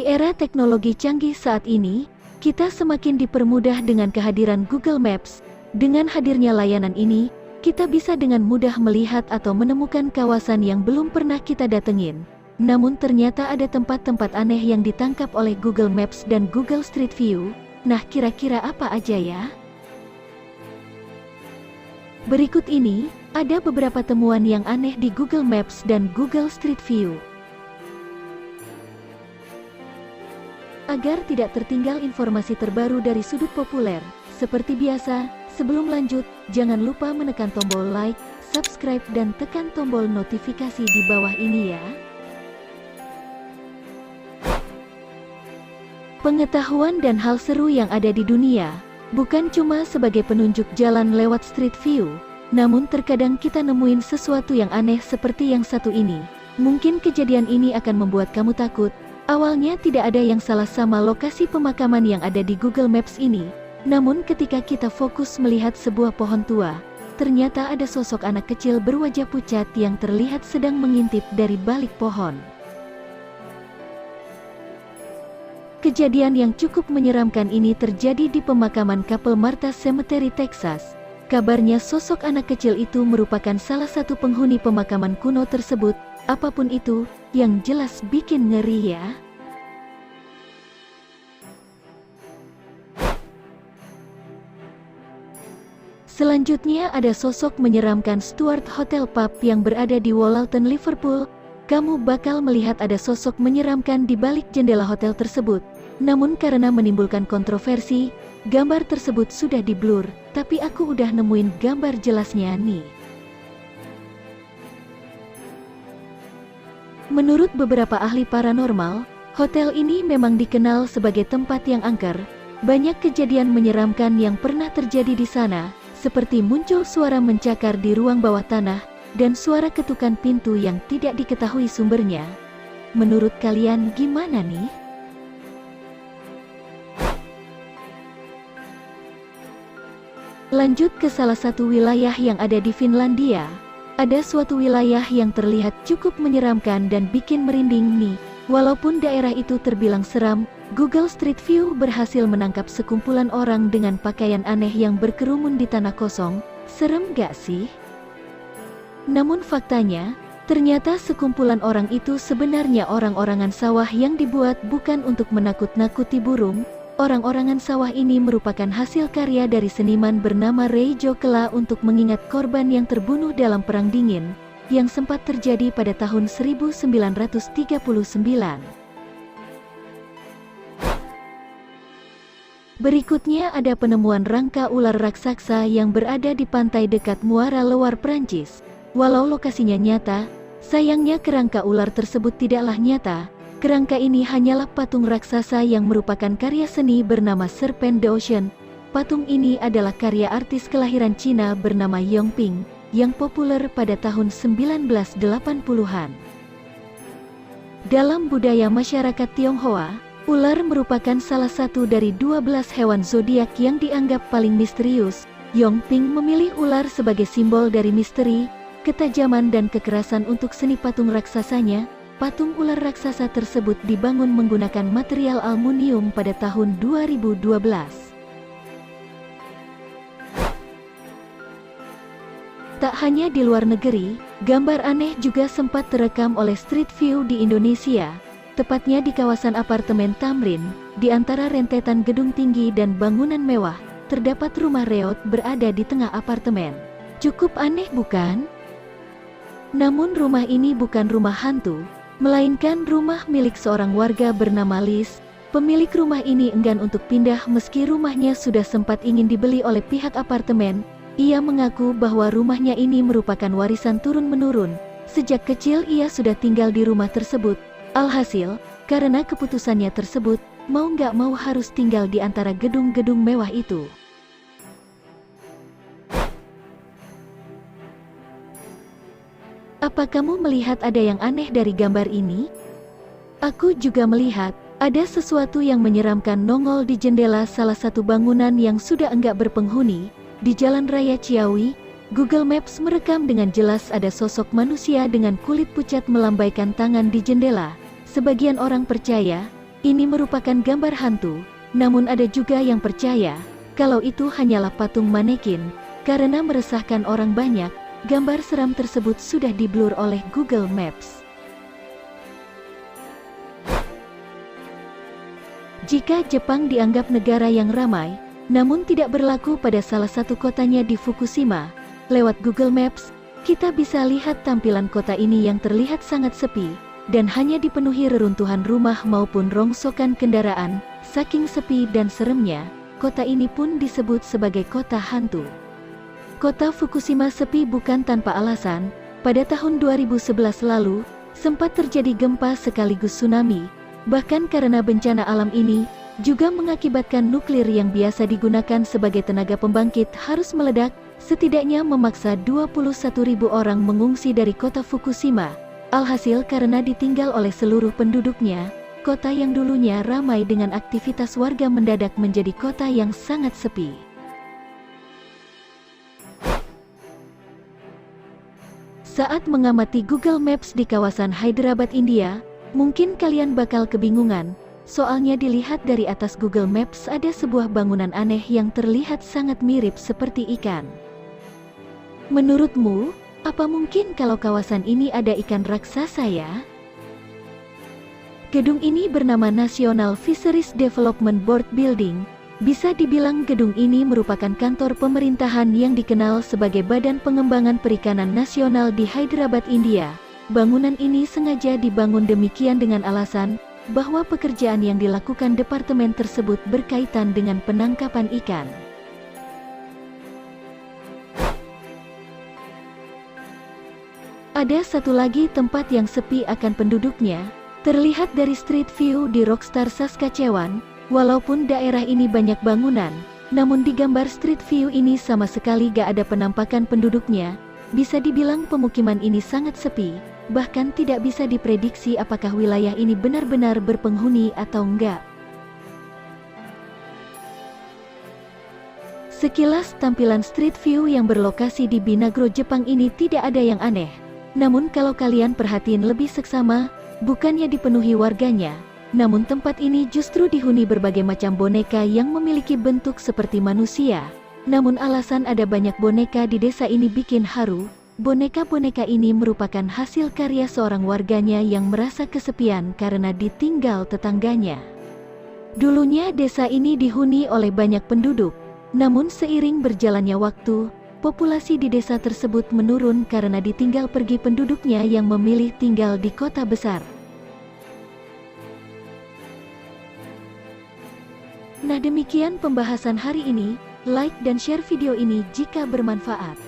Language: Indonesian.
Di era teknologi canggih saat ini, kita semakin dipermudah dengan kehadiran Google Maps. Dengan hadirnya layanan ini, kita bisa dengan mudah melihat atau menemukan kawasan yang belum pernah kita datengin. Namun ternyata ada tempat-tempat aneh yang ditangkap oleh Google Maps dan Google Street View. Nah, kira-kira apa aja ya? Berikut ini, ada beberapa temuan yang aneh di Google Maps dan Google Street View. Agar tidak tertinggal informasi terbaru dari sudut populer, seperti biasa, sebelum lanjut, jangan lupa menekan tombol like, subscribe dan tekan tombol notifikasi di bawah ini ya. Pengetahuan dan hal seru yang ada di dunia, bukan cuma sebagai penunjuk jalan lewat Street View, namun terkadang kita nemuin sesuatu yang aneh seperti yang satu ini. Mungkin kejadian ini akan membuat kamu takut. Awalnya tidak ada yang salah sama lokasi pemakaman yang ada di Google Maps ini. Namun ketika kita fokus melihat sebuah pohon tua, ternyata ada sosok anak kecil berwajah pucat yang terlihat sedang mengintip dari balik pohon. Kejadian yang cukup menyeramkan ini terjadi di pemakaman Kapel Marta Cemetery, Texas. Kabarnya sosok anak kecil itu merupakan salah satu penghuni pemakaman kuno tersebut. Apapun itu, yang jelas bikin ngeri ya. Selanjutnya ada sosok menyeramkan steward hotel pub yang berada di Woolton, Liverpool. Kamu bakal melihat ada sosok menyeramkan di balik jendela hotel tersebut. Namun karena menimbulkan kontroversi, gambar tersebut sudah diblur, tapi aku udah nemuin gambar jelasnya nih. Menurut beberapa ahli paranormal, hotel ini memang dikenal sebagai tempat yang angker. Banyak kejadian menyeramkan yang pernah terjadi di sana, seperti muncul suara mencakar di ruang bawah tanah, dan suara ketukan pintu yang tidak diketahui sumbernya. Menurut kalian gimana nih? Lanjut ke salah satu wilayah yang ada di Finlandia. Ada suatu wilayah yang terlihat cukup menyeramkan dan bikin merinding nih. Walaupun daerah itu terbilang seram, Google Street View berhasil menangkap sekumpulan orang dengan pakaian aneh yang berkerumun di tanah kosong. Serem gak sih? Namun faktanya, ternyata sekumpulan orang itu sebenarnya orang-orangan sawah yang dibuat bukan untuk menakut-nakuti burung. Orang-orangan sawah ini merupakan hasil karya dari seniman bernama Ray Jokela untuk mengingat korban yang terbunuh dalam Perang Dingin, yang sempat terjadi pada tahun 1939. Berikutnya ada penemuan rangka ular raksasa yang berada di pantai dekat Muara Loire, Prancis. Walau lokasinya nyata, sayangnya kerangka ular tersebut tidaklah nyata. Kerangka ini hanyalah patung raksasa yang merupakan karya seni bernama Serpent the Ocean. Patung ini adalah karya artis kelahiran Cina bernama Yong Ping, yang populer pada tahun 1980-an. Dalam budaya masyarakat Tionghoa, ular merupakan salah satu dari 12 hewan zodiak yang dianggap paling misterius. Yong Ping memilih ular sebagai simbol dari misteri, ketajaman dan kekerasan untuk seni patung raksasanya. Patung ular raksasa tersebut dibangun menggunakan material aluminium pada tahun 2012. Tak hanya di luar negeri, gambar aneh juga sempat terekam oleh Street View di Indonesia, tepatnya di kawasan apartemen Tamrin. Di antara rentetan gedung tinggi dan bangunan mewah, terdapat rumah reot berada di tengah apartemen. Cukup aneh bukan? Namun rumah ini bukan rumah hantu, melainkan rumah milik seorang warga bernama Liz. Pemilik rumah ini enggan untuk pindah meski rumahnya sudah sempat ingin dibeli oleh pihak apartemen. Ia mengaku bahwa rumahnya ini merupakan warisan turun-menurun. Sejak kecil ia sudah tinggal di rumah tersebut. Alhasil, karena keputusannya tersebut, mau nggak mau harus tinggal di antara gedung-gedung mewah itu. Apa kamu melihat ada yang aneh dari gambar ini? Aku juga melihat, ada sesuatu yang menyeramkan nongol di jendela salah satu bangunan yang sudah enggak berpenghuni, di Jalan Raya Ciawi. Google Maps merekam dengan jelas ada sosok manusia dengan kulit pucat melambaikan tangan di jendela. Sebagian orang percaya, ini merupakan gambar hantu, namun ada juga yang percaya kalau itu hanyalah patung manekin. Karena meresahkan orang banyak, gambar seram tersebut sudah diblur oleh Google Maps. Jika Jepang dianggap negara yang ramai, namun tidak berlaku pada salah satu kotanya di Fukushima, lewat Google Maps, kita bisa lihat tampilan kota ini yang terlihat sangat sepi, dan hanya dipenuhi reruntuhan rumah maupun rongsokan kendaraan. Saking sepi dan seremnya, kota ini pun disebut sebagai kota hantu. Kota Fukushima sepi bukan tanpa alasan. Pada tahun 2011 lalu, sempat terjadi gempa sekaligus tsunami. Bahkan karena bencana alam ini, juga mengakibatkan nuklir yang biasa digunakan sebagai tenaga pembangkit harus meledak, setidaknya memaksa 21.000 orang mengungsi dari kota Fukushima. Alhasil karena ditinggal oleh seluruh penduduknya, kota yang dulunya ramai dengan aktivitas warga mendadak menjadi kota yang sangat sepi. Saat mengamati Google Maps di kawasan Hyderabad, India, mungkin kalian bakal kebingungan. Soalnya dilihat dari atas Google Maps ada sebuah bangunan aneh yang terlihat sangat mirip seperti ikan. Menurutmu, apa mungkin kalau kawasan ini ada ikan raksasa ya? Gedung ini bernama National Fisheries Development Board Building. Bisa dibilang gedung ini merupakan kantor pemerintahan yang dikenal sebagai Badan Pengembangan Perikanan Nasional di Hyderabad, India. Bangunan ini sengaja dibangun demikian dengan alasan bahwa pekerjaan yang dilakukan departemen tersebut berkaitan dengan penangkapan ikan. Ada satu lagi tempat yang sepi akan penduduknya, terlihat dari Street View di Rockstar, Saskatchewan. Walaupun daerah ini banyak bangunan, namun di gambar Street View ini sama sekali gak ada penampakan penduduknya. Bisa dibilang pemukiman ini sangat sepi. Bahkan tidak bisa diprediksi apakah wilayah ini benar-benar berpenghuni atau enggak. Sekilas tampilan Street View yang berlokasi di Binagro, Jepang ini tidak ada yang aneh. Namun kalau kalian perhatiin lebih seksama, bukannya dipenuhi warganya, namun tempat ini justru dihuni berbagai macam boneka yang memiliki bentuk seperti manusia. Namun alasan ada banyak boneka di desa ini bikin haru. Boneka-boneka ini merupakan hasil karya seorang warganya yang merasa kesepian karena ditinggal tetangganya. Dulunya desa ini dihuni oleh banyak penduduk, namun seiring berjalannya waktu, populasi di desa tersebut menurun karena ditinggal pergi penduduknya yang memilih tinggal di kota besar. Nah, demikian pembahasan hari ini. Like dan share video ini jika bermanfaat.